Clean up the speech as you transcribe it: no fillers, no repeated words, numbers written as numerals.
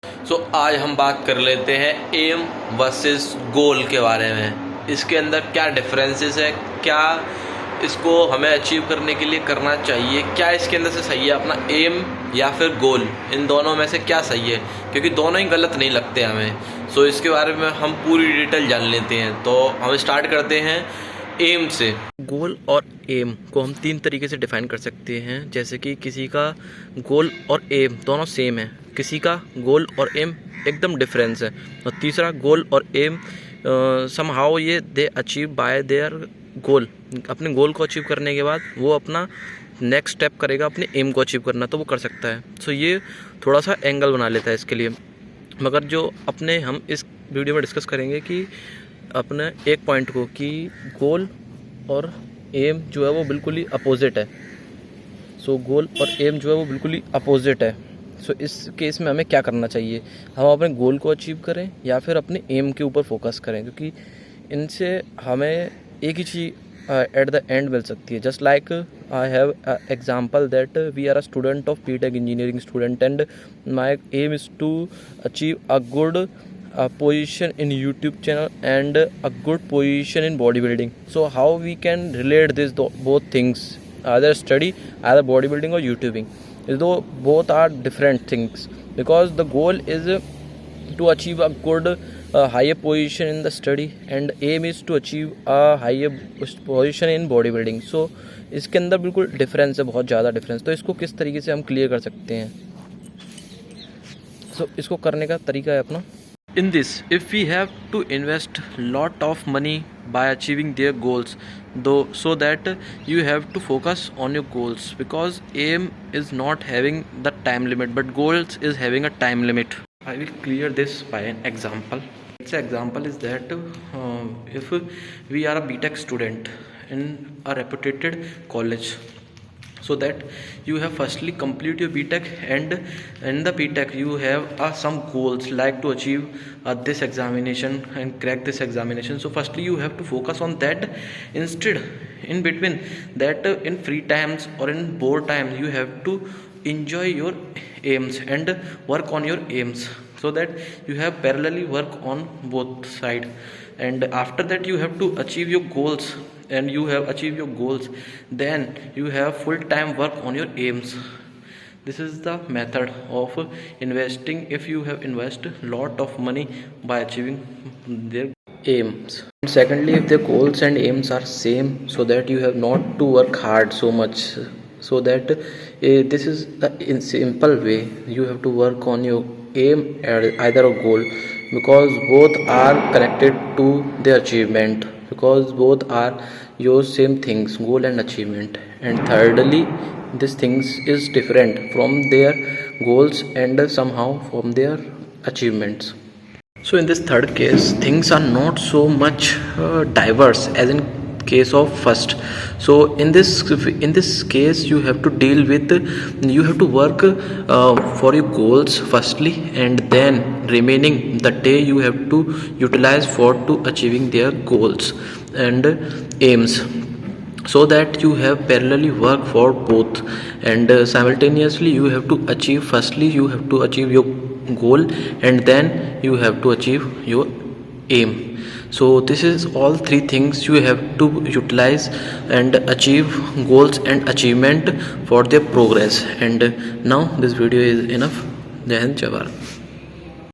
आज हम बात कर लेते हैं एम वर्सेस गोल के बारे में। इसके अंदर क्या डिफरेंसेस है, क्या इसको हमें अचीव करने के लिए करना चाहिए, क्या इसके अंदर से सही है अपना एम या फिर गोल, इन दोनों में से क्या सही है, क्योंकि दोनों ही गलत नहीं लगते हमें। इसके बारे में हम पूरी डिटेल जान लेते हैं। तो हम स्टार्ट करते हैं एम से। गोल और एम को हम तीन तरीके से डिफाइन कर सकते हैं, जैसे कि किसी का गोल और एम दोनों सेम है, किसी का गोल और एम एकदम डिफरेंस है, और तीसरा गोल और एम समहाउ ये दे अचीव बाय देयर गोल। अपने गोल को अचीव करने के बाद वो अपना नेक्स्ट स्टेप करेगा अपने एम को अचीव करना, तो वो कर सकता है। ये थोड़ा सा एंगल बना लेता है इसके लिए। मगर जो अपने हम इस वीडियो में डिस्कस करेंगे कि अपने एक पॉइंट को कि गोल और एम जो है वो बिल्कुल ही अपोजिट है। गोल और एम जो है वो बिल्कुल ही अपोजिट है। इस केस में हमें क्या करना चाहिए, हम अपने गोल को अचीव करें या फिर अपने एम के ऊपर फोकस करें, क्योंकि इनसे हमें एक ही चीज़ एट द एंड मिल सकती है। Just like I have example that we are a student of BTech engineering student and my aim is to achieve a good position in YouTube channel and a good position in bodybuilding. So how we can relate this both things, either study, either bodybuilding or YouTubing, though both are different things, because the goal is to achieve a good higher position in the study and aim is to achieve a higher position in bodybuilding. इसके अंदर बिल्कुल difference है, बहुत ज़्यादा difference. तो इसको किस तरीके से हम क्लियर कर सकते हैं? इसको करने का तरीका है अपना, in this, if we have to invest lot of money by achieving their goals, though, so that you have to focus on your goals, because aim is not having the time limit but goals is having a time limit. I will clear this by an example. Its example is that if we are a BTech student in a reputed college, so that you have firstly complete your BTech, and in the BTech you have some goals like to achieve this examination and crack this examination. So firstly you have to focus on that. Instead, in between that, in free times or in bored time, you have to enjoy your aims and work on your aims, so that you have parallelly work on both side, and after that you have to achieve your goals, and you have achieved your goals, then you have full time work on your aims. This is the method of investing if you have invested lot of money by achieving their aims. Secondly, if the goals and aims are same, so that you have not to work hard so much, so that this is in simple way you have to work on your aim or either a goal, because both are connected to the achievement, because both are your same things, goal and achievement. And thirdly, these things is different from their goals and somehow from their achievements. In this third case, things are not so much diverse as in case of first. In this case you have to deal with, you have to work for your goals firstly, and then remaining the day you have to utilize for to achieving their goals and aims, so that you have parallelly work for both, and simultaneously you have to achieve, firstly you have to achieve your goal and then you have to achieve your aim. This is all three things you have to utilize and achieve goals and achievement for their progress. And now this video is enough. Jai Hind, Jai Bharat.